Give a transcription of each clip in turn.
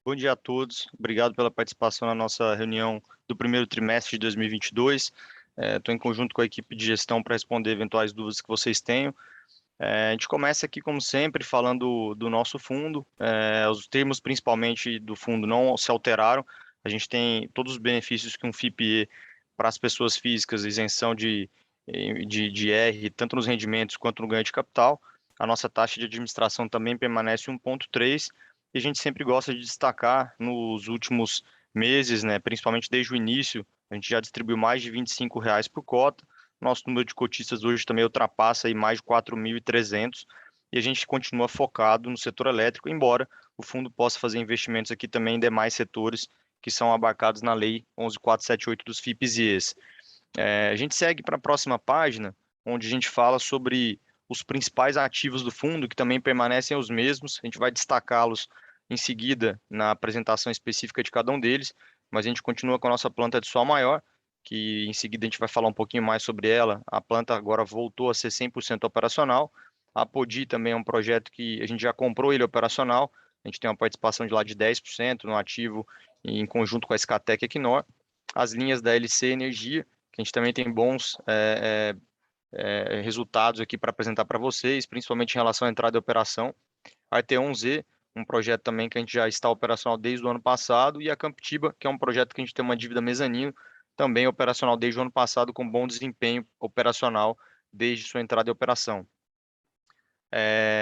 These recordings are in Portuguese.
Bom dia a todos. Obrigado pela participação na nossa reunião do primeiro trimestre de 2022. Estou em conjunto com a equipe de gestão para responder eventuais dúvidas que vocês tenham. A gente começa aqui, como sempre, falando do nosso fundo. Os termos, principalmente do fundo, não se alteraram. A gente tem todos os benefícios que um FIPE para as pessoas físicas, isenção de R, tanto nos rendimentos quanto no ganho de capital. A nossa taxa de administração também permanece 1,3, e a gente sempre gosta de destacar nos últimos meses, né, principalmente desde o início, a gente já distribuiu mais de R$ 25 por cota. Nosso número de cotistas hoje também ultrapassa aí mais de 4.300, e a gente continua focado no setor elétrico, embora o fundo possa fazer investimentos aqui também em demais setores que são abarcados na Lei 11.478 dos FIPs e ES. A gente segue para a próxima página, onde a gente fala sobre os principais ativos do fundo, que também permanecem os mesmos. A gente vai destacá-los em seguida na apresentação específica de cada um deles, mas a gente continua com a nossa planta de sol maior, que em seguida a gente vai falar um pouquinho mais sobre ela. A planta agora voltou a ser 100% operacional. A Apodi também é um projeto que a gente já comprou ele operacional. A gente tem uma participação de lá de 10% no ativo, em conjunto com a Escatec e Equinor. As linhas da LC Energia, que a gente também tem bons resultados aqui para apresentar para vocês, principalmente em relação à entrada e operação. A RT1Z, um projeto também que a gente já está operacional desde o ano passado, e a Camptiba, que é um projeto que a gente tem uma dívida mezanino, também operacional desde o ano passado, com bom desempenho operacional desde sua entrada em operação.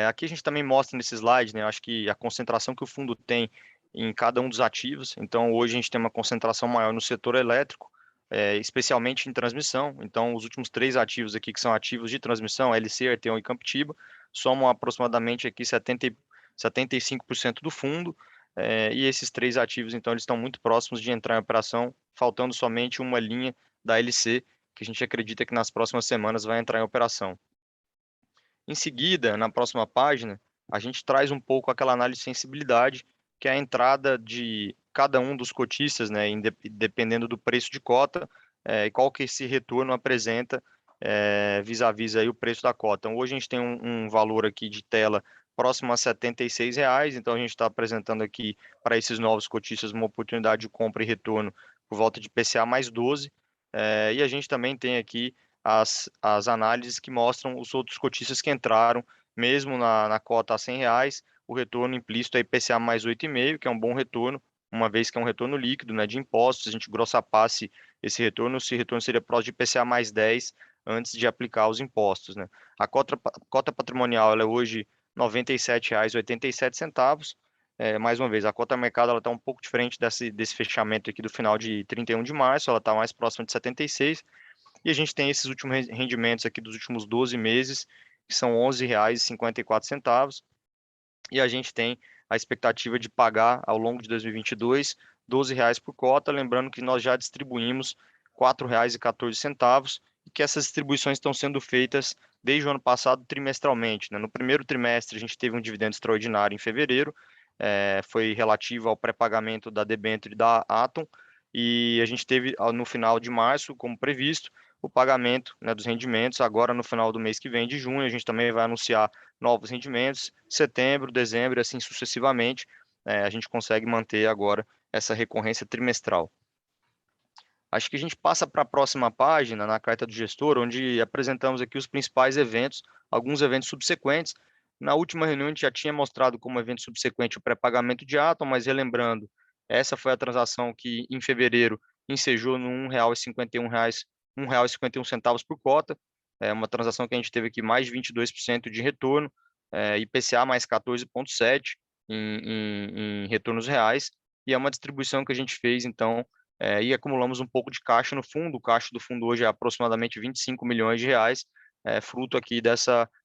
Aqui a gente também mostra nesse slide, né, acho que a concentração que o fundo tem em cada um dos ativos. Então, hoje a gente tem uma concentração maior no setor elétrico, especialmente em transmissão. Então, os últimos três ativos aqui, que são ativos de transmissão, LC, Arteon e Camptiba, somam aproximadamente aqui 75% do fundo, e esses três ativos, então, eles estão muito próximos de entrar em operação, faltando somente uma linha da LC, que a gente acredita que nas próximas semanas vai entrar em operação. Em seguida, na próxima página, a gente traz um pouco aquela análise de sensibilidade, que é a entrada de cada um dos cotistas, né, dependendo do preço de cota, e qual que esse retorno apresenta vis-à-vis aí o preço da cota. Então, hoje a gente tem um valor aqui de tela próximo a R$ 76, então a gente está apresentando aqui para esses novos cotistas uma oportunidade de compra e retorno por volta de IPCA mais 12, e a gente também tem aqui as análises que mostram os outros cotistas que entraram, mesmo na cota a R$ 100, o retorno implícito é IPCA mais 8,5, que é um bom retorno, uma vez que é um retorno líquido, né, de impostos. A gente grossapasse esse retorno seria próximo de IPCA mais 10 antes de aplicar os impostos, né. A cota patrimonial ela é hoje R$ 97,87. Mais uma vez, a cota mercado está um pouco diferente desse fechamento aqui do final de 31 de março, ela está mais próxima de 76, e a gente tem esses últimos rendimentos aqui dos últimos 12 meses, que são R$ 11,54, e a gente tem a expectativa de pagar ao longo de 2022 R$ 12 por cota, lembrando que nós já distribuímos R$ 4,14, e que essas distribuições estão sendo feitas desde o ano passado trimestralmente, né? No primeiro trimestre a gente teve um dividendo extraordinário em fevereiro, foi relativo ao pré-pagamento da debênture da Atom, e a gente teve no final de março, como previsto, o pagamento, né, dos rendimentos. Agora, no final do mês que vem, de junho, a gente também vai anunciar novos rendimentos, setembro, dezembro, e assim sucessivamente. A gente consegue manter agora essa recorrência trimestral. Acho que a gente passa para a próxima página, na carta do gestor, onde apresentamos aqui os principais eventos, alguns eventos subsequentes. Na última reunião, a gente já tinha mostrado como evento subsequente o pré-pagamento de Atom, mas relembrando, essa foi a transação que, em fevereiro, ensejou no R$ 1,51, R$ 1,51 por cota. É uma transação que a gente teve aqui mais de 22% de retorno, IPCA mais 14,7 em retornos reais, e é uma distribuição que a gente fez, então, e acumulamos um pouco de caixa no fundo. O caixa do fundo hoje é aproximadamente R$ 25 milhões, fruto aqui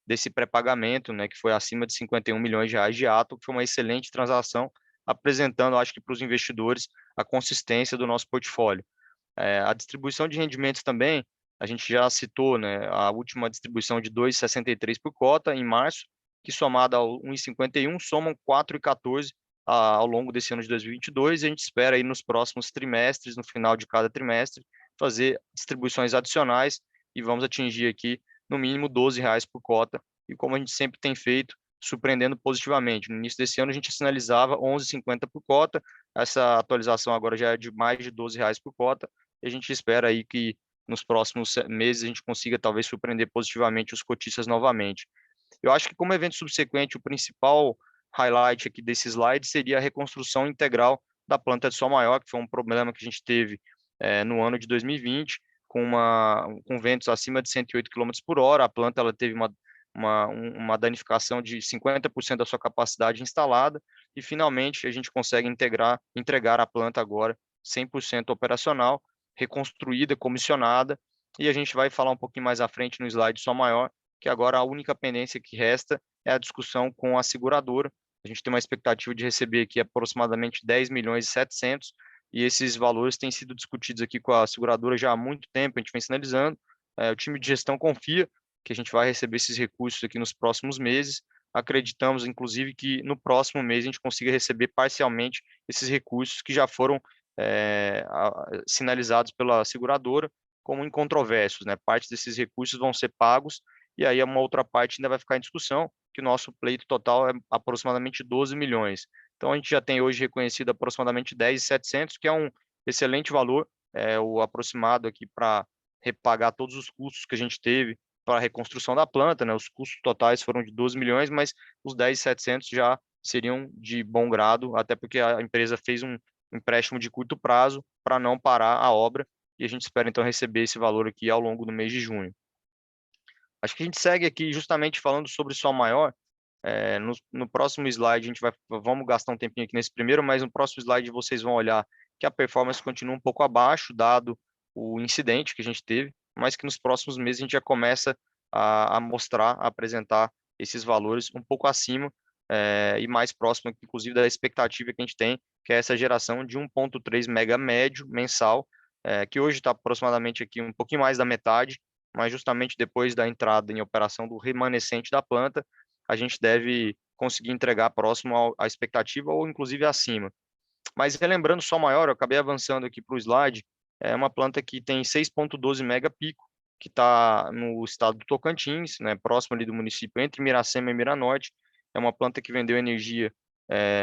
desse pré-pagamento, né, que foi acima de R$ 51 milhões de Atom, que foi uma excelente transação, apresentando, acho que para os investidores, a consistência do nosso portfólio. A distribuição de rendimentos também, a gente já citou, né, a última distribuição de R$ 2,63 por cota, em março, que somada ao 1,51, somam 4,14 ao longo desse ano de 2022, e a gente espera aí nos próximos trimestres, no final de cada trimestre, fazer distribuições adicionais, e vamos atingir aqui, no mínimo, R$ 12 por cota, e como a gente sempre tem feito, surpreendendo positivamente. No início desse ano, a gente sinalizava 11,50 por cota, essa atualização agora já é de mais de R$ 12 por cota, e a gente espera aí que nos próximos meses a gente consiga talvez surpreender positivamente os cotistas novamente. Eu acho que como evento subsequente, o principal highlight aqui desse slide seria a reconstrução integral da planta de Sol Maior, que foi um problema que a gente teve no ano de 2020, com ventos acima de 108 km por hora. A planta ela teve uma danificação de 50% da sua capacidade instalada e finalmente a gente consegue entregar a planta agora 100% operacional, reconstruída, comissionada, e a gente vai falar um pouquinho mais à frente no slide Sol Maior, que agora a única pendência que resta é a discussão com a seguradora. A gente tem uma expectativa de receber aqui aproximadamente 10 milhões e 700, e esses valores têm sido discutidos aqui com a seguradora já há muito tempo, a gente vem sinalizando. O time de gestão confia que a gente vai receber esses recursos aqui nos próximos meses. Acreditamos, inclusive, que no próximo mês a gente consiga receber parcialmente esses recursos que já foram sinalizados pela seguradora como incontroversos, né? Parte desses recursos vão ser pagos e aí uma outra parte ainda vai ficar em discussão, que o nosso pleito total é aproximadamente 12 milhões. Então a gente já tem hoje reconhecido aproximadamente 10.700, que é um excelente valor, o aproximado aqui para repagar todos os custos que a gente teve para a reconstrução da planta, né? Os custos totais foram de 12 milhões, mas os 10.700 já seriam de bom grado, até porque a empresa fez um empréstimo de curto prazo para não parar a obra, e a gente espera então receber esse valor aqui ao longo do mês de junho. Acho que a gente segue aqui justamente falando sobre Sol Maior. No próximo slide, vamos gastar um tempinho aqui nesse primeiro, mas no próximo slide vocês vão olhar que a performance continua um pouco abaixo, dado o incidente que a gente teve, mas que nos próximos meses a gente já começa a mostrar, a apresentar esses valores um pouco acima e mais próximo, inclusive, da expectativa que a gente tem, que é essa geração de 1,3 mega médio mensal, que hoje está aproximadamente aqui um pouquinho mais da metade, mas justamente depois da entrada em operação do remanescente da planta, a gente deve conseguir entregar próximo à expectativa ou inclusive acima. Mas relembrando Sol Maior, eu acabei avançando aqui para o slide, é uma planta que tem 6,12 megapico, que está no estado do Tocantins, né, próximo ali do município entre Miracema e Miranorte. É uma planta que vendeu energia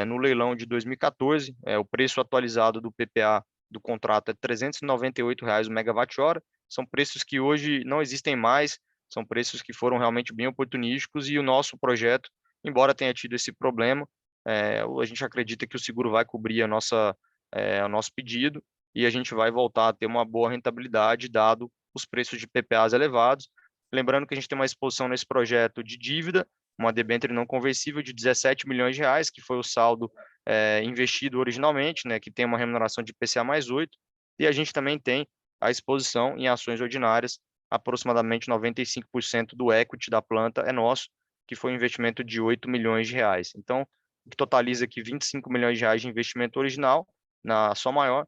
no leilão de 2014, o preço atualizado do PPA do contrato é R$ 398 o megawatt-hora, são preços que hoje não existem mais, são preços que foram realmente bem oportunísticos e o nosso projeto, embora tenha tido esse problema, a gente acredita que o seguro vai cobrir o nosso pedido e a gente vai voltar a ter uma boa rentabilidade, dado os preços de PPAs elevados. Lembrando que a gente tem uma exposição nesse projeto de dívida, uma debênture não conversível de 17 milhões de reais, que foi o saldo investido originalmente, né, que tem uma remuneração de IPCA mais 8, e a gente também tem a exposição em ações ordinárias, aproximadamente 95% do equity da planta é nosso, que foi um investimento de 8 milhões de reais. Então, que totaliza aqui 25 milhões de reais de investimento original na Sol Maior.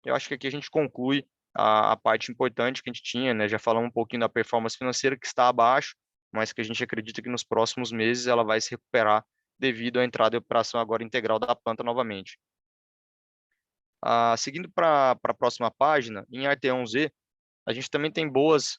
Eu acho que aqui a gente conclui a parte importante que a gente tinha, né? Já falamos um pouquinho da performance financeira que está abaixo, mas que a gente acredita que nos próximos meses ela vai se recuperar devido à entrada em operação agora integral da planta novamente. Seguindo para a próxima página, em RT1Z, a gente também tem boas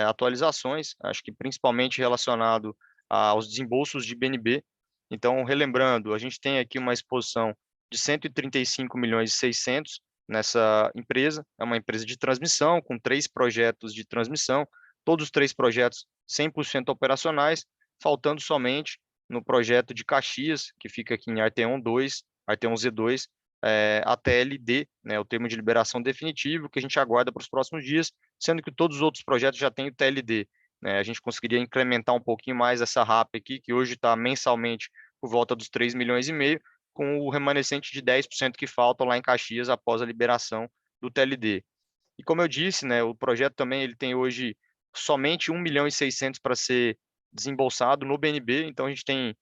atualizações, acho que principalmente relacionado aos desembolsos de BNB. Então, relembrando, a gente tem aqui uma exposição de 135 milhões e 600 nessa empresa, é uma empresa de transmissão, com 3 projetos de transmissão, todos os 3 projetos 100% operacionais, faltando somente no projeto de Caxias, que fica aqui em RT12, RT1Z2, a TLD, né, o termo de liberação definitivo, que a gente aguarda para os próximos dias, sendo que todos os outros projetos já têm o TLD. Né? A gente conseguiria incrementar um pouquinho mais essa RAP aqui, que hoje está mensalmente por volta dos 3 milhões e meio, com o remanescente de 10% que falta lá em Caxias após a liberação do TLD. E como eu disse, né, o projeto também ele tem hoje somente 1 milhão e 600 para ser desembolsado no BNB, então a gente tem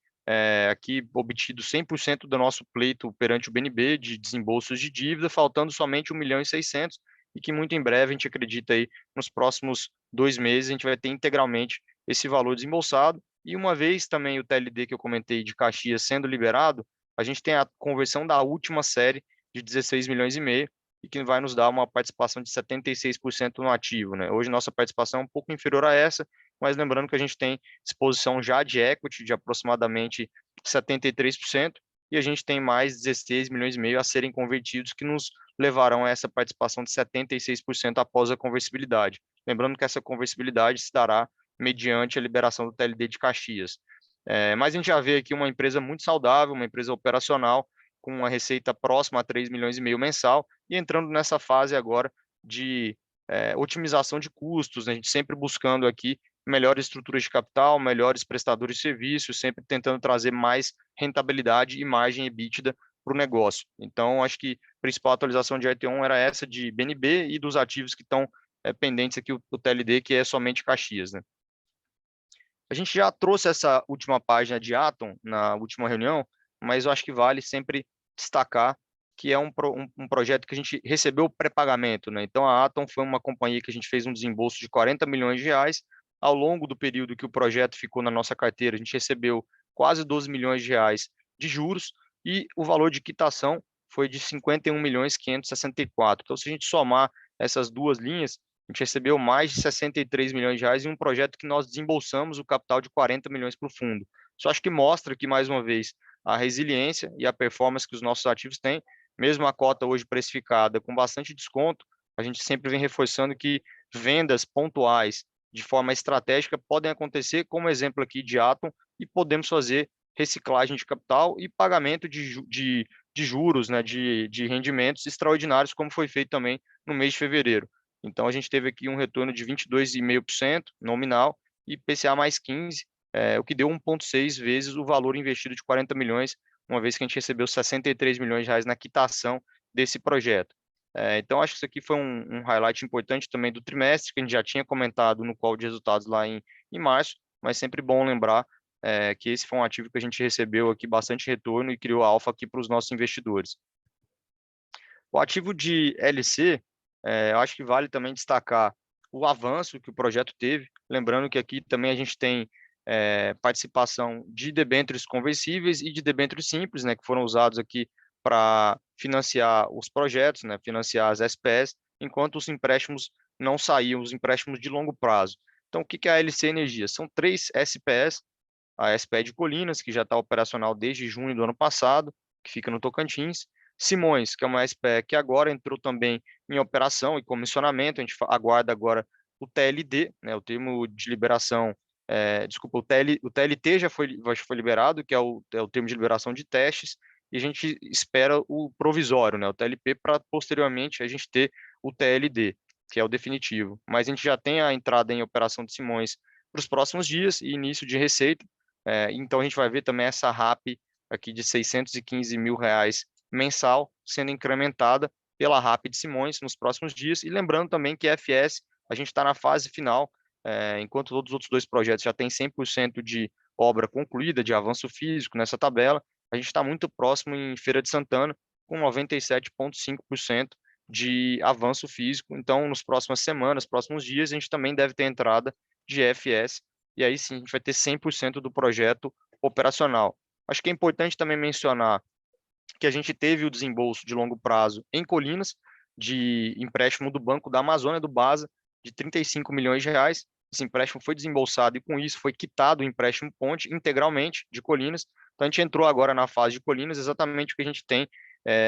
aqui obtido 100% do nosso pleito perante o BNB de desembolsos de dívida, faltando somente 1 milhão e 600, e que muito em breve a gente acredita aí nos próximos 2 meses a gente vai ter integralmente esse valor desembolsado, e uma vez também o TLD que eu comentei de Caxias sendo liberado, a gente tem a conversão da última série de 16 milhões e meio, e que vai nos dar uma participação de 76% no ativo. Né? Hoje nossa participação é um pouco inferior a essa, mas lembrando que a gente tem exposição já de equity de aproximadamente 73%, e a gente tem mais 16 milhões e meio a serem convertidos, que nos levarão a essa participação de 76% após a conversibilidade. Lembrando que essa conversibilidade se dará mediante a liberação do TLD de Caxias. Mas a gente já vê aqui uma empresa muito saudável, uma empresa operacional, com uma receita próxima a 3 milhões e meio mensal, e entrando nessa fase agora de otimização de custos, né? A gente sempre buscando aqui melhores estruturas de capital, melhores prestadores de serviços, sempre tentando trazer mais rentabilidade e margem EBITDA para o negócio. Então, acho que a principal atualização de RT1 era essa de BNB e dos ativos que estão pendentes aqui, o TLD, que é somente Caxias, né? A gente já trouxe essa última página de Atom na última reunião, mas eu acho que vale sempre destacar que é um projeto que a gente recebeu pré-pagamento, né? Então, a Atom foi uma companhia que a gente fez um desembolso de 40 milhões de reais. Ao longo do período que o projeto ficou na nossa carteira, a gente recebeu quase 12 milhões de reais de juros e o valor de quitação foi de 51 milhões 564. Então, se a gente somar essas duas linhas, a gente recebeu mais de 63 milhões de reais em um projeto que nós desembolsamos o capital de 40 milhões para o fundo. Isso acho que mostra que, mais uma vez, a resiliência e a performance que os nossos ativos têm, mesmo a cota hoje precificada com bastante desconto, a gente sempre vem reforçando que vendas pontuais de forma estratégica podem acontecer, como exemplo aqui de Atom, e podemos fazer reciclagem de capital e pagamento de juros, né, de rendimentos extraordinários, como foi feito também no mês de fevereiro. Então, a gente teve aqui um retorno de 22,5% nominal e PCA mais 15, o que deu 1,6 vezes o valor investido de 40 milhões, uma vez que a gente recebeu 63 milhões de reais na quitação desse projeto. Então, acho que isso aqui foi um highlight importante também do trimestre, que a gente já tinha comentado no call de resultados lá em março, mas sempre bom lembrar que esse foi um ativo que a gente recebeu aqui bastante retorno e criou alfa aqui para os nossos investidores. O ativo de LC, eu acho que vale também destacar o avanço que o projeto teve, lembrando que aqui também a gente tem participação de debêntures conversíveis e de debêntures simples, né, que foram usados aqui para financiar os projetos, né, financiar as SPS, enquanto os empréstimos não saíam, os empréstimos de longo prazo. Então, o que é a LC Energia? São 3 SPS, a SPE de Colinas, que já está operacional desde junho do ano passado, que fica no Tocantins. Simões, que é uma SPE que agora entrou também em operação e comissionamento, a gente aguarda agora o TLD, né, o termo de liberação, desculpa, o TLT já foi liberado, que é o termo de liberação de testes, e a gente espera o provisório, né, o TLP, para posteriormente a gente ter o TLD, que é o definitivo. Mas a gente já tem a entrada em operação de Simões para os próximos dias e início de receita. Então a gente vai ver também essa RAP aqui de 615 mil reais mensal sendo incrementada pela RAP de Simões nos próximos dias. E lembrando também que FS, a gente está na fase final, enquanto todos os outros dois projetos já têm 100% de obra concluída, de avanço físico nessa tabela, a gente está muito próximo em Feira de Santana, com 97,5% de avanço físico. Então, nas próximas semanas, próximos dias, a gente também deve ter entrada de FS, e aí sim a gente vai ter 100% do projeto operacional. Acho que é importante também mencionar que a gente teve o desembolso de longo prazo em Colinas, de empréstimo do Banco da Amazônia, do BASA, de 35 milhões de reais. Esse empréstimo foi desembolsado e com isso foi quitado o empréstimo ponte integralmente de Colinas. Então a gente entrou agora na fase de Colinas, exatamente o que a gente tem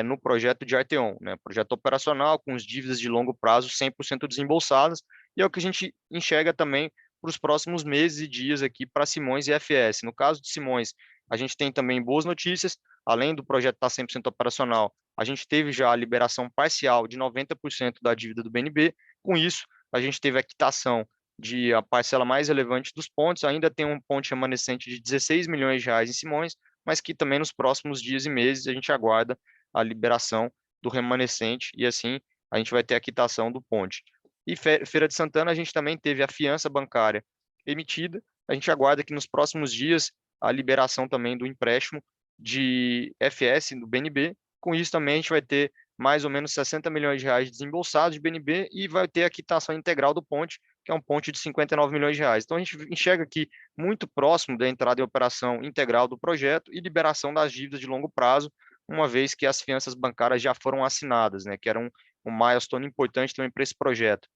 no projeto de Arteon, né? Projeto operacional com as dívidas de longo prazo 100% desembolsadas, e é o que a gente enxerga também para os próximos meses e dias aqui para Simões e FS. No caso de Simões, a gente tem também boas notícias, além do projeto estar 100% operacional, a gente teve já a liberação parcial de 90% da dívida do BNB. Com isso, a gente teve a quitação de a parcela mais relevante dos pontos, ainda tem um ponte remanescente de 16 milhões de reais em Simões, mas que também nos próximos dias e meses a gente aguarda a liberação do remanescente e assim a gente vai ter a quitação do ponte. E Feira de Santana a gente também teve a fiança bancária emitida, a gente aguarda que nos próximos dias a liberação também do empréstimo de FS do BNB. Com isso também a gente vai ter mais ou menos 60 milhões de reais desembolsados de BNB e vai ter a quitação integral do ponte, que é um ponte de 59 milhões de reais. Então a gente enxerga aqui muito próximo da entrada em operação integral do projeto e liberação das dívidas de longo prazo, uma vez que as fianças bancárias já foram assinadas, né, que era um milestone importante também para esse projeto.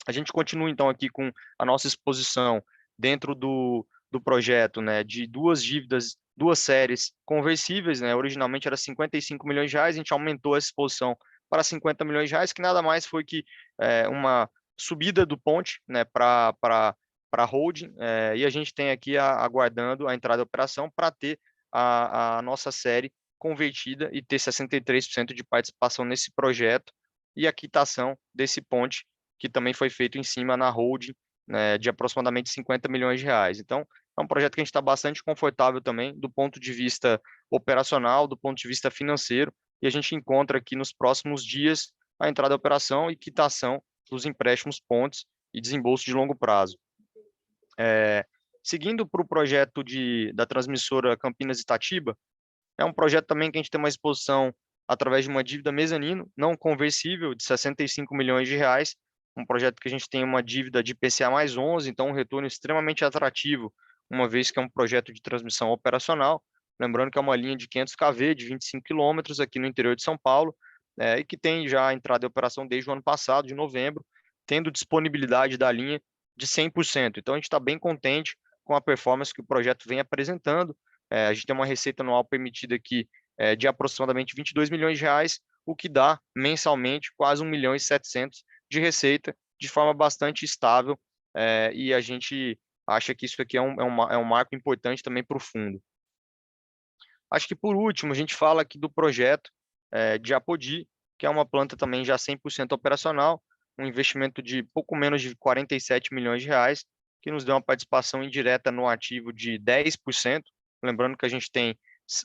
A gente continua então aqui com a nossa exposição dentro do projeto, né, de duas séries conversíveis, né, originalmente era 55 milhões de reais, a gente aumentou essa exposição para 50 milhões de reais, que nada mais foi que uma subida do ponte, né, para holding, e a gente tem aqui aguardando a entrada da operação para ter a nossa série convertida e ter 63% de participação nesse projeto e a quitação desse ponte que também foi feito em cima na holding, né, de aproximadamente 50 milhões de reais. Então, é um projeto que a gente está bastante confortável também do ponto de vista operacional, do ponto de vista financeiro, e a gente encontra aqui nos próximos dias a entrada da operação e quitação dos empréstimos pontes e desembolso de longo prazo. Seguindo para o projeto da transmissora Campinas Itatiba, é um projeto também que a gente tem uma exposição através de uma dívida mezanino, não conversível, de 65 milhões de reais, um projeto que a gente tem uma dívida de IPCA mais 11, então um retorno extremamente atrativo, uma vez que é um projeto de transmissão operacional, lembrando que é uma linha de 500 kV, de 25 quilômetros aqui no interior de São Paulo, e que tem já entrada em operação desde o ano passado, de novembro, tendo disponibilidade da linha de 100%. Então a gente está bem contente com a performance que o projeto vem apresentando. A gente tem uma receita anual permitida aqui de aproximadamente 22 milhões de reais, o que dá mensalmente quase 1 milhão e 700 de receita, de forma bastante estável, e a gente acha que isso aqui é um marco importante também para o fundo. Acho que por último, a gente fala aqui do projeto de Apodi, que é uma planta também já 100% operacional, um investimento de pouco menos de 47 milhões de reais, que nos deu uma participação indireta no ativo de 10%. Lembrando que a gente tem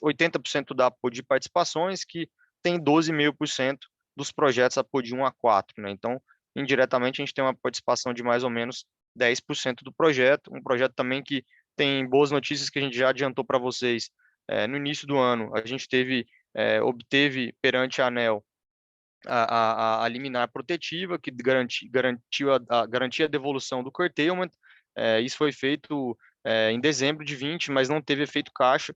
80% da Apodi Participações, que tem 12,5% dos projetos Apodi 1 a 4, né? Então, indiretamente, a gente tem uma participação de mais ou menos 10% do projeto, um projeto também que tem boas notícias que a gente já adiantou para vocês. No início do ano, a gente obteve perante a ANEEL a liminar protetiva, que garantia a devolução do curtailment. Isso foi feito em dezembro de 20, mas não teve efeito caixa,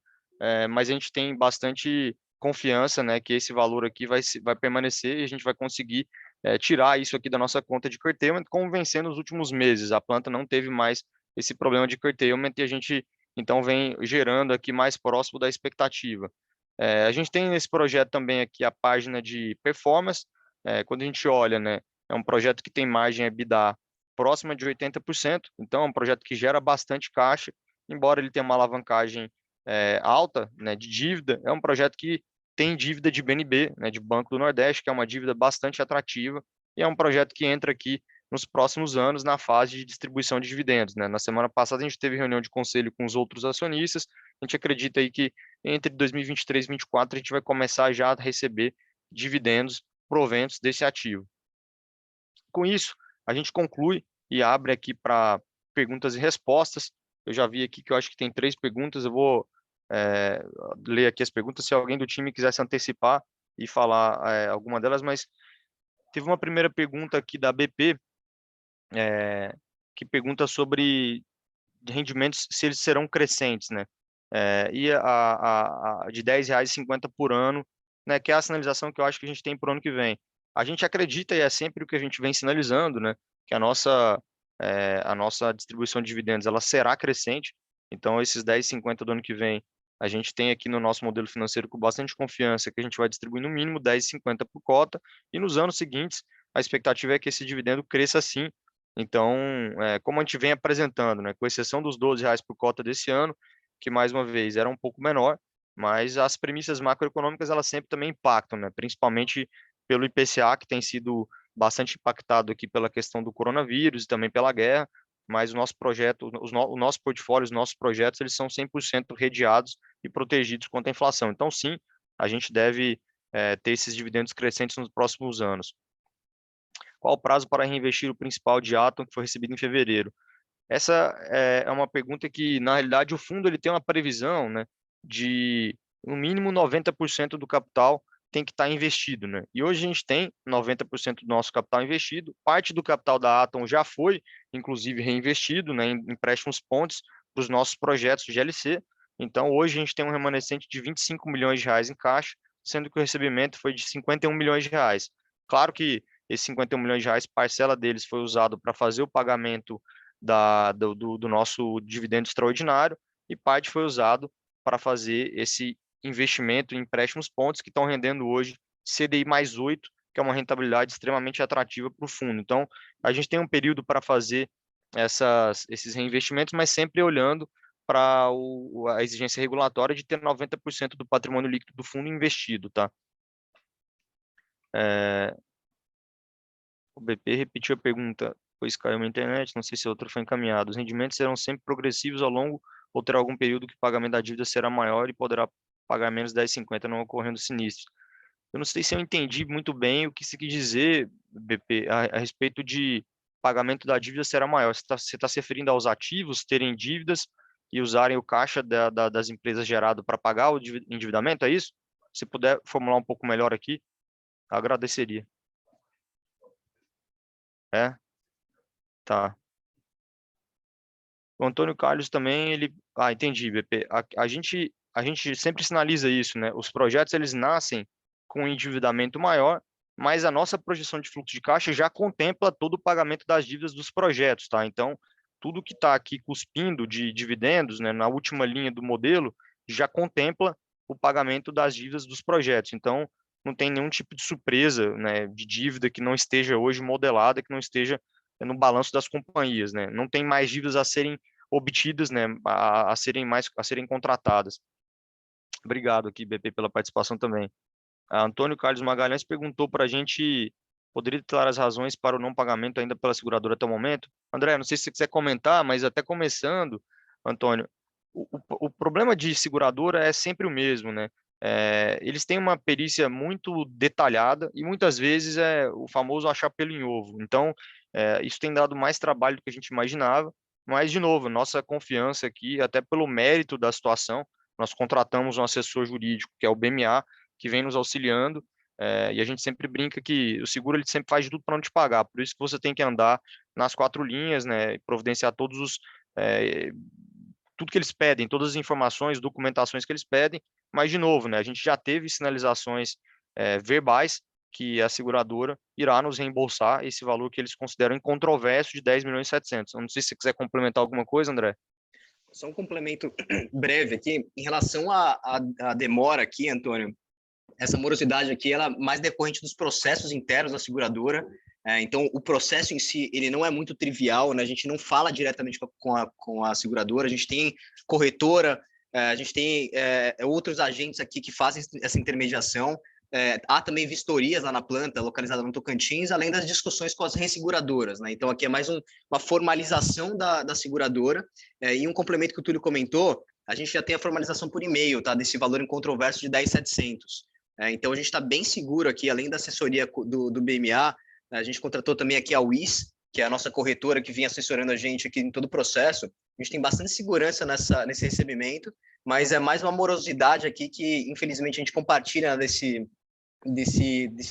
mas a gente tem bastante confiança, né, que esse valor aqui vai permanecer e a gente vai conseguir tirar isso aqui da nossa conta de curtailment, como vem sendo nos últimos meses. A planta não teve mais esse problema de curtailment e a gente, então, vem gerando aqui mais próximo da expectativa. A gente tem nesse projeto também aqui a página de performance. Quando a gente olha, né, é um projeto que tem margem EBITDA próxima de 80%, então é um projeto que gera bastante caixa, embora ele tenha uma alavancagem alta, né, de dívida, é um projeto que tem dívida de BNB, né, de Banco do Nordeste, que é uma dívida bastante atrativa, e é um projeto que entra aqui nos próximos anos na fase de distribuição de dividendos, né? Na semana passada a gente teve reunião de conselho com os outros acionistas, a gente acredita aí que entre 2023 e 2024 a gente vai começar já a receber dividendos proventos desse ativo. Com isso, a gente conclui e abre aqui para perguntas e respostas. Eu já vi aqui que eu acho que tem 3 perguntas, eu vou ler aqui as perguntas, se alguém do time quiser se antecipar e falar alguma delas, mas teve uma primeira pergunta aqui da BP, que pergunta sobre rendimentos, se eles serão crescentes, né? E a de R$10,50 por ano, né? Que é a sinalização que eu acho que a gente tem para o ano que vem. A gente acredita, e é sempre o que a gente vem sinalizando, né? Que a nossa distribuição de dividendos ela será crescente. Então, esses 10,50 do ano que vem, a gente tem aqui no nosso modelo financeiro com bastante confiança que a gente vai distribuir no mínimo 10,50 por cota, e nos anos seguintes, a expectativa é que esse dividendo cresça sim. Então, como a gente vem apresentando, né, com exceção dos R$12 por cota desse ano, que mais uma vez era um pouco menor, mas as premissas macroeconômicas elas sempre também impactam, né, principalmente pelo IPCA, que tem sido bastante impactado aqui pela questão do coronavírus e também pela guerra, mas o nosso projeto, o nosso portfólio, os nossos projetos, eles são 100% redeados e protegidos contra a inflação. Então, sim, a gente deve ter esses dividendos crescentes nos próximos anos. Qual o prazo para reinvestir o principal de Atom que foi recebido em fevereiro? Essa é uma pergunta que, na realidade, o fundo ele tem uma previsão, né, de no mínimo 90% do capital tem que estar investido, né? E hoje a gente tem 90% do nosso capital investido. Parte do capital da Atom já foi, inclusive, reinvestido, né, em empréstimos pontes para os nossos projetos de GLC. Então, hoje a gente tem um remanescente de 25 milhões de reais em caixa, sendo que o recebimento foi de 51 milhões de reais. Claro que esses 51 milhões de reais, parcela deles foi usado para fazer o pagamento do nosso dividendo extraordinário, e parte foi usado para fazer esse investimento em empréstimos pontos que estão rendendo hoje CDI mais 8, que é uma rentabilidade extremamente atrativa para o fundo. Então, a gente tem um período para fazer esses reinvestimentos, mas sempre olhando para a exigência regulatória de ter 90% do patrimônio líquido do fundo investido, tá? O BP repetiu a pergunta, pois caiu na internet, não sei se a outra foi encaminhada. Os rendimentos serão sempre progressivos ao longo ou terá algum período que o pagamento da dívida será maior e poderá pagar menos 10,50 não ocorrendo sinistro? Eu não sei se eu entendi muito bem o que se quis dizer, BP, a respeito de pagamento da dívida será maior. Você tá se referindo aos ativos terem dívidas e usarem o caixa das empresas gerado para pagar o endividamento, é isso? Se puder formular um pouco melhor aqui, agradeceria. É? Tá. O Antônio Carlos também, ele... Ah, entendi, BP. A gente sempre sinaliza isso, né? Os projetos, eles nascem com um endividamento maior, mas a nossa projeção de fluxo de caixa já contempla todo o pagamento das dívidas dos projetos, tá? Então, tudo que está aqui cuspindo de dividendos, né, na última linha do modelo, já contempla o pagamento das dívidas dos projetos. Então, não tem nenhum tipo de surpresa, né, de dívida que não esteja hoje modelada, que não esteja no balanço das companhias, né? Não tem mais dívidas a serem obtidas, né, a serem contratadas. Obrigado aqui, BP, pela participação também. Antônio Carlos Magalhães perguntou para a gente, poderia declarar as razões para o não pagamento ainda pela seguradora até o momento? André, não sei se você quiser comentar, mas até começando, Antônio, o problema de seguradora é sempre o mesmo, né? Eles têm uma perícia muito detalhada e muitas vezes é o famoso achar pelo em ovo. Então, isso tem dado mais trabalho do que a gente imaginava, mas, de novo, nossa confiança aqui, até pelo mérito da situação, nós contratamos um assessor jurídico, que é o BMA, que vem nos auxiliando, e a gente sempre brinca que o seguro ele sempre faz de tudo para não te pagar, por isso que você tem que andar nas quatro linhas, né, providenciar é, tudo que eles pedem, todas as informações, documentações que eles pedem, mas de novo, né, a gente já teve sinalizações verbais que a seguradora irá nos reembolsar esse valor que eles consideram incontroverso de 10 milhões e 700. Eu não sei se você quiser complementar alguma coisa, André. Só um complemento breve aqui, em relação à demora aqui, Antônio, essa morosidade aqui, ela é mais decorrente dos processos internos da seguradora. Então, o processo em si, ele não é muito trivial, né? A gente não fala diretamente com a seguradora, a gente tem corretora, a gente tem outros agentes aqui que fazem essa intermediação. Há também vistorias lá na planta, localizada no Tocantins, além das discussões com as resseguradoras, né? Então, aqui é mais uma formalização da seguradora. E um complemento que o Túlio comentou, a gente já tem a formalização por e-mail, tá? Desse valor incontroverso de 10.700. Então, a gente está bem seguro aqui, além da assessoria do BMA, a gente contratou também aqui a WIS, que é a nossa corretora que vem assessorando a gente aqui em todo o processo. A gente tem bastante segurança nesse recebimento, mas é mais uma morosidade aqui que, infelizmente, a gente compartilha desse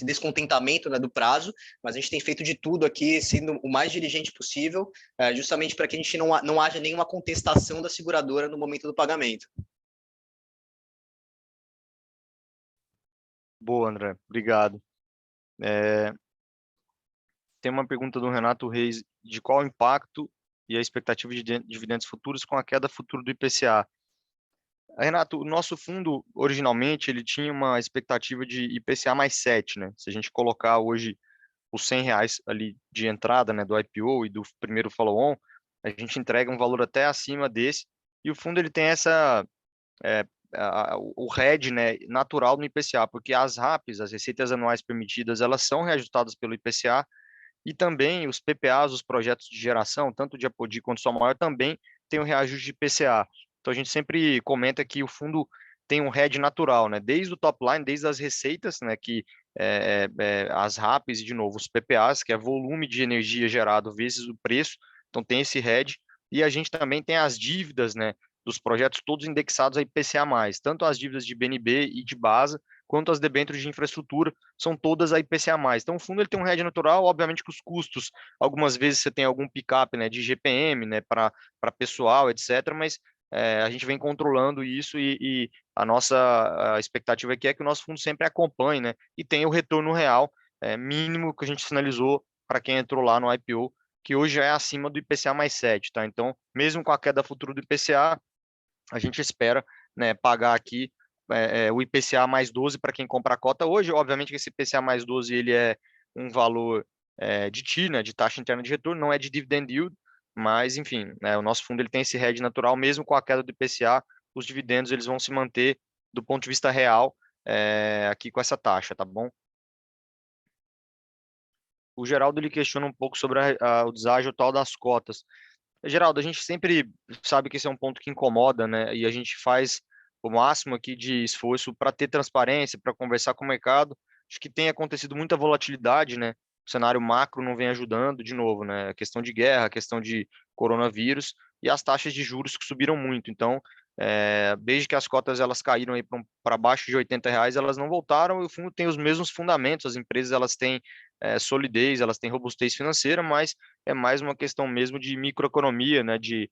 descontentamento, né, do prazo, mas a gente tem feito de tudo aqui, sendo o mais diligente possível, justamente para que a gente não haja nenhuma contestação da seguradora no momento do pagamento. Boa, André. Obrigado. Tem uma pergunta do Renato Reis, de qual o impacto e a expectativa de dividendos futuros com a queda futura do IPCA? Renato, o nosso fundo, originalmente, ele tinha uma expectativa de IPCA mais 7, né? Se a gente colocar hoje os R$ 100 ali de entrada, né, do IPO e do primeiro follow-on, a gente entrega um valor até acima desse, e o fundo ele tem o RED, né, natural no IPCA, porque as RAPs, as receitas anuais permitidas, elas são reajustadas pelo IPCA, e também os PPAs, os projetos de geração, tanto de Apodi quanto Sol Maior, também tem o reajuste de IPCA. Então a gente sempre comenta que o fundo tem um hedge natural, né? Desde o top line, desde as receitas, né? Que as RAPs e de novo os PPAs, que é volume de energia gerado vezes o preço. Então tem esse hedge. E a gente também tem as dívidas, né? Dos projetos todos indexados a IPCA+, tanto as dívidas de BNB e de Basa, quanto as debêntures de infraestrutura, são todas a IPCA+. Então, o fundo ele tem um hedge natural, obviamente que os custos, algumas vezes você tem algum pick-up, né, de GPM, né, para pessoal, etc., mas a gente vem controlando isso e a expectativa aqui é que o nosso fundo sempre acompanhe, né, e tenha o retorno real mínimo que a gente sinalizou para quem entrou lá no IPO que hoje já é acima do IPCA mais 7, tá? Então, mesmo com a queda futura do IPCA, a gente espera, né, pagar aqui o IPCA mais 12 para quem compra a cota hoje. Obviamente que esse IPCA mais 12 ele é um valor de TI, né, de taxa interna de retorno, não é de dividend yield, mas enfim, né, o nosso fundo ele tem esse hedge natural, mesmo com a queda do IPCA, os dividendos eles vão se manter do ponto de vista real aqui com essa taxa, tá bom? O Geraldo ele questiona um pouco sobre o deságio total das cotas. Geraldo, a gente sempre sabe que esse é um ponto que incomoda, né? E a gente faz o máximo aqui de esforço para ter transparência, para conversar com o mercado. Acho que tem acontecido muita volatilidade, né? O cenário macro não vem ajudando, de novo, né? A questão de guerra, a questão de coronavírus e as taxas de juros que subiram muito. Então, desde que as cotas elas caíram aí para baixo de R$ 80, elas não voltaram. E o fundo tem os mesmos fundamentos. As empresas elas têm solidez, elas têm robustez financeira, mas é mais uma questão mesmo de microeconomia, né, de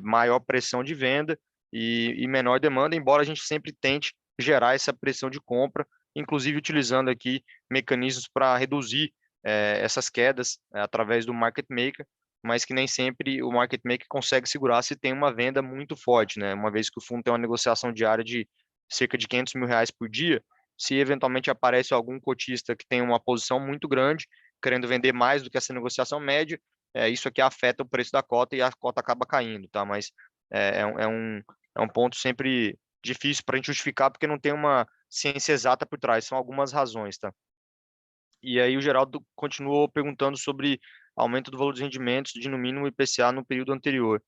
maior pressão de venda e menor demanda, embora a gente sempre tente gerar essa pressão de compra, inclusive utilizando aqui mecanismos para reduzir essas quedas através do market maker, mas que nem sempre o market maker consegue segurar se tem uma venda muito forte, né? Uma vez que o fundo tem uma negociação diária de cerca de R$ 500 mil por dia, se eventualmente aparece algum cotista que tem uma posição muito grande, querendo vender mais do que essa negociação média, isso aqui afeta o preço da cota e a cota acaba caindo, tá? Mas é um ponto sempre difícil para a gente justificar, porque não tem uma ciência exata por trás, são algumas razões, tá? E aí o Geraldo continuou perguntando sobre aumento do valor dos rendimentos de no mínimo IPCA no período anterior.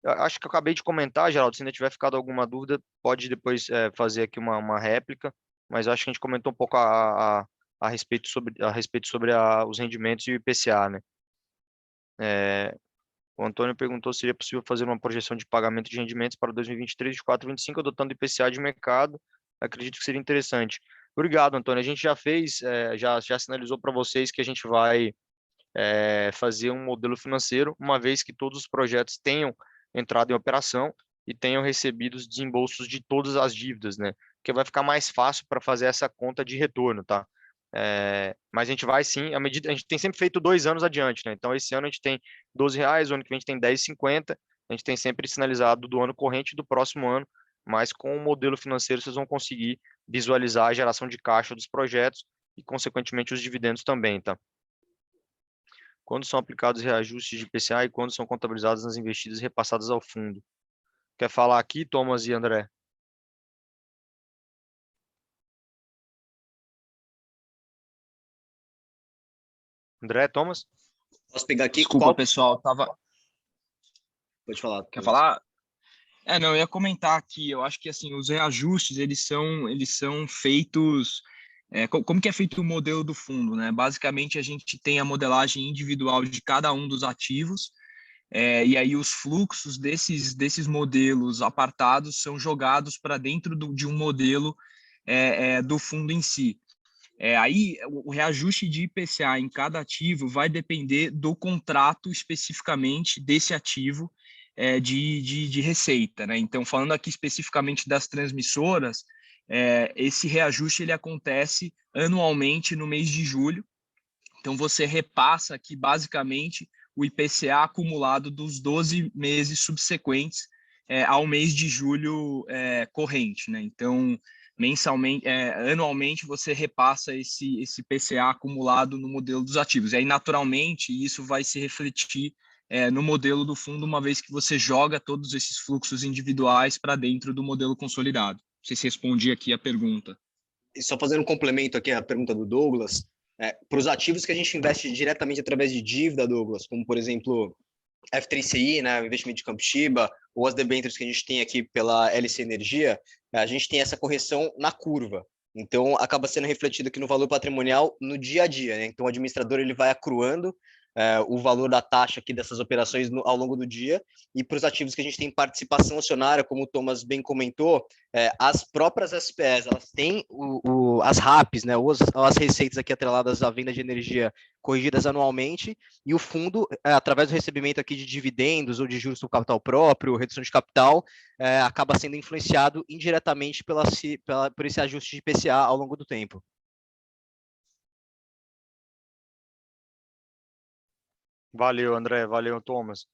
Eu acho que eu acabei de comentar, Geraldo, se ainda tiver ficado alguma dúvida, pode depois fazer aqui uma réplica, mas eu acho que a gente comentou um pouco a respeito sobre os rendimentos e o IPCA, né? O Antônio perguntou se seria possível fazer uma projeção de pagamento de rendimentos para 2023, 24 e 25, adotando o IPCA de mercado. Acredito que seria interessante. Obrigado, Antônio. A gente já fez, já sinalizou para vocês que a gente vai fazer um modelo financeiro, uma vez que todos os projetos tenham entrado em operação e tenham recebido os desembolsos de todas as dívidas, né? Porque vai ficar mais fácil para fazer essa conta de retorno, tá? Mas a gente vai sim, a gente tem sempre feito 2 anos adiante, né? Então esse ano a gente tem R$ 12, o ano que vem a gente tem 10,50, a gente tem sempre sinalizado do ano corrente e do próximo ano, mas com o modelo financeiro vocês vão conseguir visualizar a geração de caixa dos projetos e, consequentemente, os dividendos também, tá? Quando são aplicados reajustes de IPCA e quando são contabilizadas nas investidas e repassadas ao fundo? Quer falar aqui, Thomas e André? André, Thomas? Posso pegar aqui? Desculpa, pessoal, tava. Pode falar. Quer falar? Não, eu ia comentar aqui. Eu acho que assim os reajustes eles são feitos. Como que é feito o modelo do fundo, né? Basicamente a gente tem a modelagem individual de cada um dos ativos. E aí os fluxos desses modelos apartados são jogados para dentro de um modelo do fundo em si. Aí o reajuste de IPCA em cada ativo vai depender do contrato especificamente desse ativo de receita, né? Então, falando aqui especificamente das transmissoras, esse reajuste ele acontece anualmente no mês de julho. Então, você repassa aqui basicamente o IPCA acumulado dos 12 meses subsequentes ao mês de julho corrente, né? Então, mensalmente, anualmente você repassa esse IPCA acumulado no modelo dos ativos. E aí, naturalmente, isso vai se refletir no modelo do fundo, uma vez que você joga todos esses fluxos individuais para dentro do modelo consolidado. Não sei se respondi aqui a pergunta. E só fazendo um complemento aqui à pergunta do Douglas, para os ativos que a gente investe diretamente através de dívida, Douglas, como, por exemplo, F3CI, né, o investimento de Campixiba, ou as debêntures que a gente tem aqui pela LC Energia, a gente tem essa correção na curva. Então, acaba sendo refletido aqui no valor patrimonial no dia a dia, né? Então, o administrador ele vai acruando o valor da taxa aqui dessas operações ao longo do dia, e para os ativos que a gente tem participação acionária, como o Thomas bem comentou, as próprias SPEs, elas têm as RAPs, né, ou as receitas aqui atreladas à venda de energia corrigidas anualmente, e o fundo, através do recebimento aqui de dividendos ou de juros do capital próprio, redução de capital, acaba sendo influenciado indiretamente por esse ajuste de IPCA ao longo do tempo. Valeu, André. Valeu, Thomas.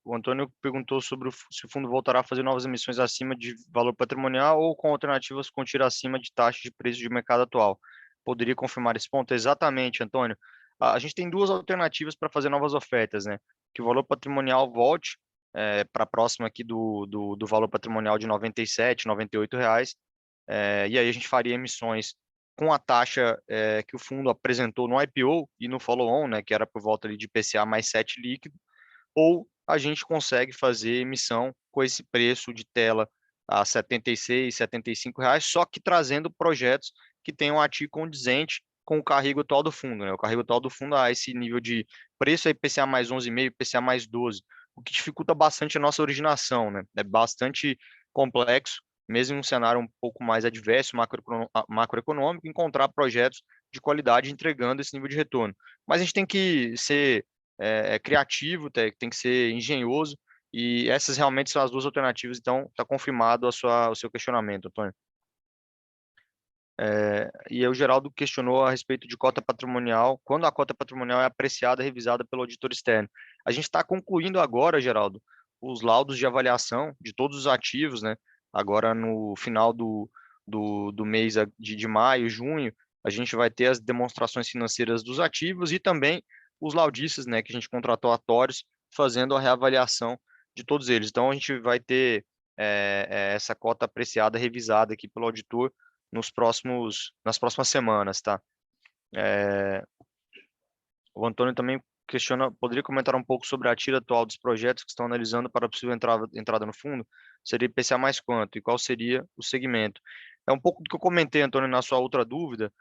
O Antônio perguntou sobre se o fundo voltará a fazer novas emissões acima de valor patrimonial ou com alternativas com tiro acima de taxa de preço de mercado atual. Poderia confirmar esse ponto? Exatamente, Antônio. A gente tem duas alternativas para fazer novas ofertas, né? Que o valor patrimonial volte para próximo aqui do valor patrimonial de R$ 97, R$ 98 reais, e aí a gente faria emissões com a taxa que o fundo apresentou no IPO e no follow-on, né, que era por volta ali de IPCA mais 7 líquido, ou a gente consegue fazer emissão com esse preço de tela a R$ 76, R$ 75 reais, só que trazendo projetos que tenham ativo condizente com o carrego atual do fundo, né? O carrego atual do fundo a esse nível de preço é IPCA mais 11,5, IPCA mais 12, o que dificulta bastante a nossa originação, né? É bastante complexo, mesmo em um cenário um pouco mais adverso, macroeconômico, encontrar projetos de qualidade entregando esse nível de retorno. Mas a gente tem que ser criativo, tem que ser engenhoso, e essas realmente são as duas alternativas, então está confirmado o seu questionamento, Antônio. E aí o Geraldo questionou a respeito de cota patrimonial, quando a cota patrimonial é apreciada e revisada pelo auditor externo. A gente está concluindo agora, Geraldo, os laudos de avaliação de todos os ativos, né? Agora no final do mês de maio, junho, a gente vai ter as demonstrações financeiras dos ativos e também os laudistas, né, que a gente contratou atórios, fazendo a reavaliação de todos eles. Então a gente vai ter essa cota apreciada, revisada aqui pelo auditor nas próximas semanas, tá? O Antônio também questiona, poderia comentar um pouco sobre a tira atual dos projetos que estão analisando para a possível entrada no fundo? Seria IPCA mais quanto? E qual seria o segmento? É um pouco do que eu comentei, Antônio, na sua outra dúvida.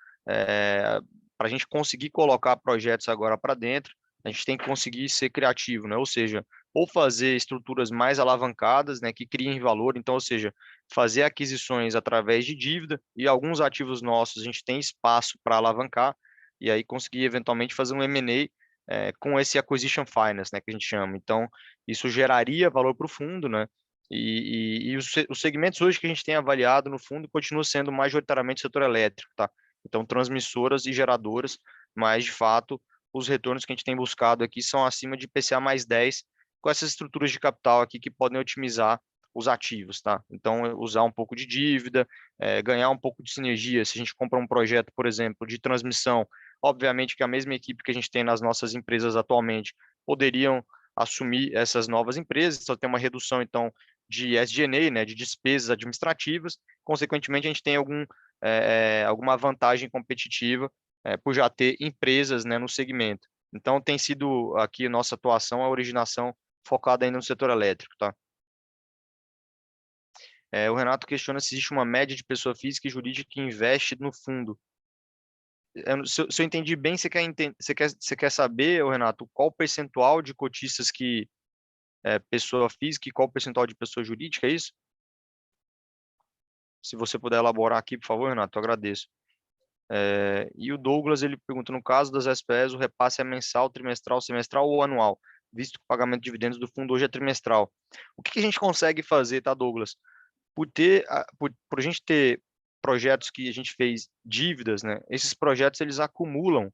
Para a gente conseguir colocar projetos agora para dentro, a gente tem que conseguir ser criativo, né? Ou seja, ou fazer estruturas mais alavancadas, né, que criem valor, então, ou seja, fazer aquisições através de dívida e alguns ativos nossos a gente tem espaço para alavancar, e aí conseguir eventualmente fazer um M&A com esse acquisition finance, né, que a gente chama. Então, isso geraria valor para o fundo, né? E os segmentos hoje que a gente tem avaliado no fundo continua sendo majoritariamente setor elétrico, tá? Então, transmissoras e geradoras, mas de fato, os retornos que a gente tem buscado aqui são acima de IPCA mais 10, com essas estruturas de capital aqui que podem otimizar os ativos, tá? Então, usar um pouco de dívida, ganhar um pouco de sinergia. Se a gente compra um projeto, por exemplo, de transmissão, obviamente que a mesma equipe que a gente tem nas nossas empresas atualmente poderiam assumir essas novas empresas, só tem uma redução, então, de SG&A, né, de despesas administrativas, consequentemente, a gente tem alguma vantagem competitiva por já ter empresas, né, no segmento. Então, tem sido aqui a nossa atuação, a originação focada ainda no setor elétrico, tá? O Renato questiona se existe uma média de pessoa física e jurídica que investe no fundo. Se eu entendi bem, você quer saber, Renato, qual o percentual de cotistas que é pessoa física e qual o percentual de pessoa jurídica, é isso? Se você puder elaborar aqui, por favor, Renato, eu agradeço. E o Douglas, ele pergunta, no caso das SPS, o repasse é mensal, trimestral, semestral ou anual? Visto que o pagamento de dividendos do fundo hoje é trimestral. O que a gente consegue fazer, tá, Douglas? Por a gente ter projetos que a gente fez dívidas, né? Esses projetos, eles acumulam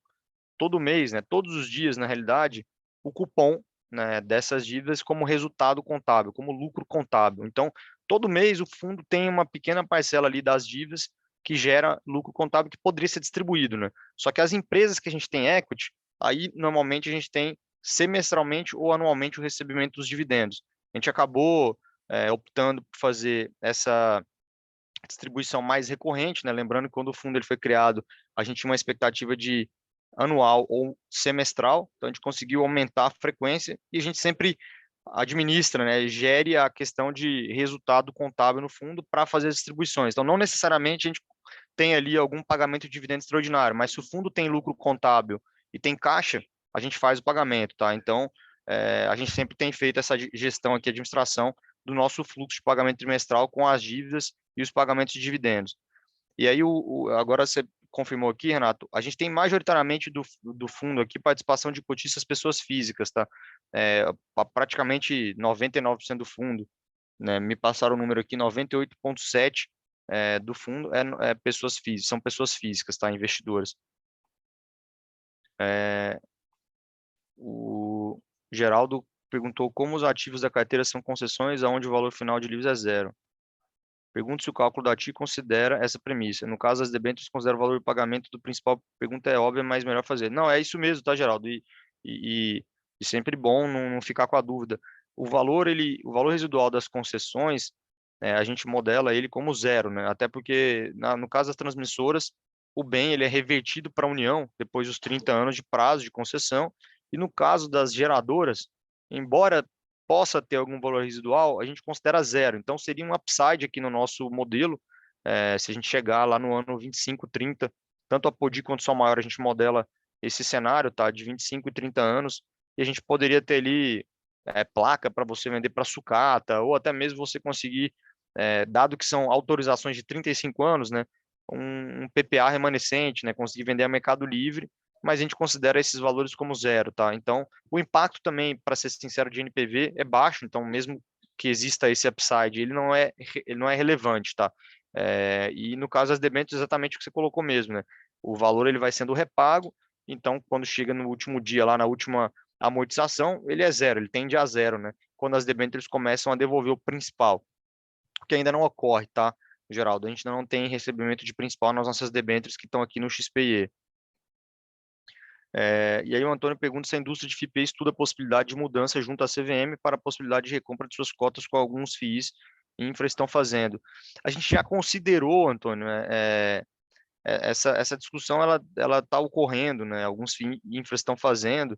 todo mês, né, todos os dias, na realidade, o cupom, né, dessas dívidas como resultado contábil, como lucro contábil. Então, todo mês o fundo tem uma pequena parcela ali das dívidas que gera lucro contábil que poderia ser distribuído, né? Só que as empresas que a gente tem equity, aí normalmente a gente tem semestralmente ou anualmente o recebimento dos dividendos. A gente acabou optando por fazer essa distribuição mais recorrente, né? Lembrando que quando o fundo ele foi criado, a gente tinha uma expectativa de anual ou semestral, então a gente conseguiu aumentar a frequência e a gente sempre administra, né, gere a questão de resultado contábil no fundo para fazer as distribuições. Então, não necessariamente a gente tem ali algum pagamento de dividendo extraordinário, mas se o fundo tem lucro contábil e tem caixa, a gente faz o pagamento, tá? Então, a gente sempre tem feito essa gestão aqui, administração do nosso fluxo de pagamento trimestral com as dívidas e os pagamentos de dividendos. E aí, agora você confirmou aqui, Renato, a gente tem majoritariamente do fundo aqui participação de cotistas pessoas físicas, tá? Praticamente 99% do fundo, né? Me passaram o número aqui, 98,7% do fundo pessoas físicas, são pessoas físicas, tá? Investidoras. O Geraldo perguntou como os ativos da carteira são concessões, aonde o valor final de livros é zero. Pergunta se o cálculo da TI considera essa premissa. No caso, as debêntures consideram o valor de pagamento do principal. Pergunta é óbvia, mas melhor fazer. Não, é isso mesmo, tá, Geraldo? E sempre bom não ficar com a dúvida. O valor residual das concessões, a gente modela ele como zero, né? Até porque, no caso das transmissoras, o bem ele é revertido para a União depois dos 30 anos de prazo de concessão. E no caso das geradoras, embora possa ter algum valor residual, a gente considera zero. Então, seria um upside aqui no nosso modelo, se a gente chegar lá no ano 25, 30, tanto a Podi quanto o Sol Maior, a gente modela esse cenário, tá, de 25 e 30 anos, e a gente poderia ter ali placa para você vender para sucata, ou até mesmo você conseguir, dado que são autorizações de 35 anos, né, um PPA remanescente, né, conseguir vender a Mercado Livre, mas a gente considera esses valores como zero, tá? Então, o impacto também, para ser sincero, de NPV é baixo, então mesmo que exista esse upside, ele não é relevante, tá? E no caso das debêntures, exatamente o que você colocou mesmo, né? O valor ele vai sendo repago, então quando chega no último dia, lá na última amortização, ele é zero, ele tende a zero, né? Quando as debêntures começam a devolver o principal, o que ainda não ocorre, tá, Geraldo? A gente ainda não tem recebimento de principal nas nossas debêntures que estão aqui no XPE. E aí o Antônio pergunta se a indústria de FIPE estuda a possibilidade de mudança junto à CVM para a possibilidade de recompra de suas cotas com alguns FIIs e infra estão fazendo. A gente já considerou, Antônio, essa discussão ela está ocorrendo, né? Alguns FIIs e infra estão fazendo.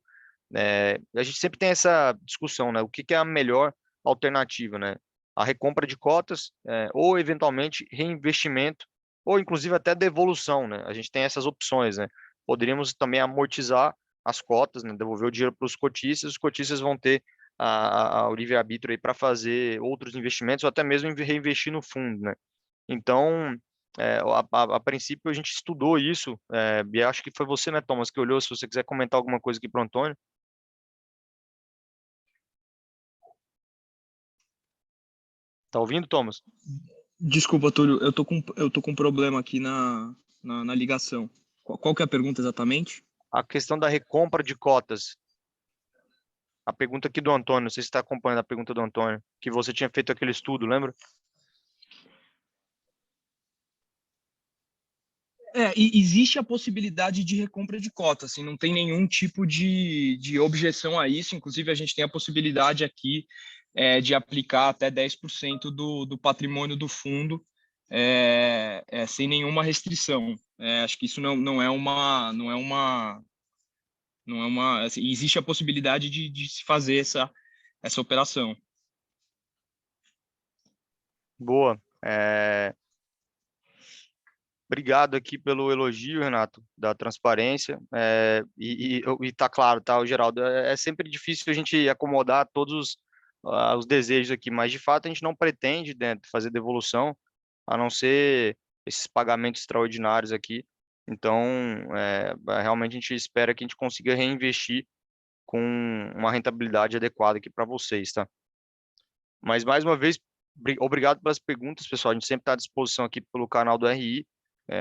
A gente sempre tem essa discussão, né? O que é a melhor alternativa, né? A recompra de cotas, ou eventualmente reinvestimento, ou inclusive até devolução, né? A gente tem essas opções, né? Poderíamos também amortizar as cotas, né? Devolver o dinheiro para os cotistas vão ter o livre-arbítrio aí para fazer outros investimentos ou até mesmo reinvestir no fundo, né? Então, a princípio a gente estudou isso, e acho que foi você, né, Thomas, que olhou. Se você quiser comentar alguma coisa aqui para o Antônio. Tá ouvindo, Thomas? Desculpa, Túlio, eu tô com um problema aqui na ligação. Qual que é a pergunta exatamente? A questão da recompra de cotas. A pergunta aqui do Antônio, não sei se está acompanhando a pergunta do Antônio, que você tinha feito aquele estudo, lembra? E existe a possibilidade de recompra de cotas, assim, não tem nenhum tipo de objeção a isso. Inclusive, a gente tem a possibilidade aqui de aplicar até 10% do patrimônio do fundo sem nenhuma restrição. Acho que isso não é uma assim, existe a possibilidade de se fazer essa operação. Boa. Obrigado aqui pelo elogio, Renato, da transparência. E tá claro, tá, Geraldo? É sempre difícil a gente acomodar todos os desejos aqui, mas de fato a gente não pretende, né, fazer devolução, a não ser esses pagamentos extraordinários aqui. Então, realmente a gente espera que a gente consiga reinvestir com uma rentabilidade adequada aqui para vocês, tá? Mas mais uma vez, obrigado pelas perguntas, pessoal. A gente sempre está à disposição aqui pelo canal do RI.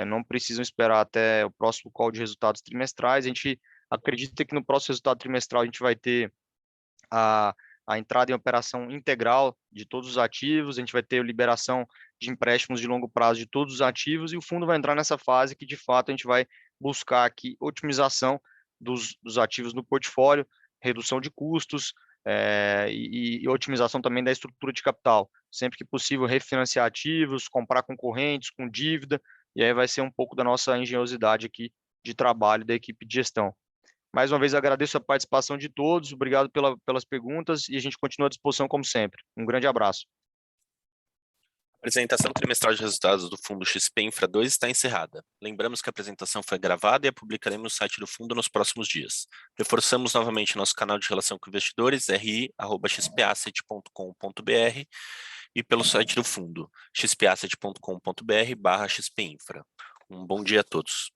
Não precisam esperar até o próximo call de resultados trimestrais. A gente acredita que no próximo resultado trimestral a gente vai ter a, a entrada em operação integral de todos os ativos, a gente vai ter a liberação de empréstimos de longo prazo de todos os ativos, e o fundo vai entrar nessa fase que, de fato, a gente vai buscar aqui otimização dos ativos no portfólio, redução de custos, e otimização também da estrutura de capital. Sempre que possível, refinanciar ativos, comprar concorrentes com dívida, e aí vai ser um pouco da nossa engenhosidade aqui de trabalho da equipe de gestão. Mais uma vez, agradeço a participação de todos, obrigado pelas perguntas e a gente continua à disposição como sempre. Um grande abraço. A apresentação trimestral de resultados do Fundo XP Infra 2 está encerrada. Lembramos que a apresentação foi gravada e a publicaremos no site do fundo nos próximos dias. Reforçamos novamente nosso canal de relação com investidores, ri@xpasset.com.br, e pelo site do fundo, xpasset.com.br/xpinfra. Um bom dia a todos.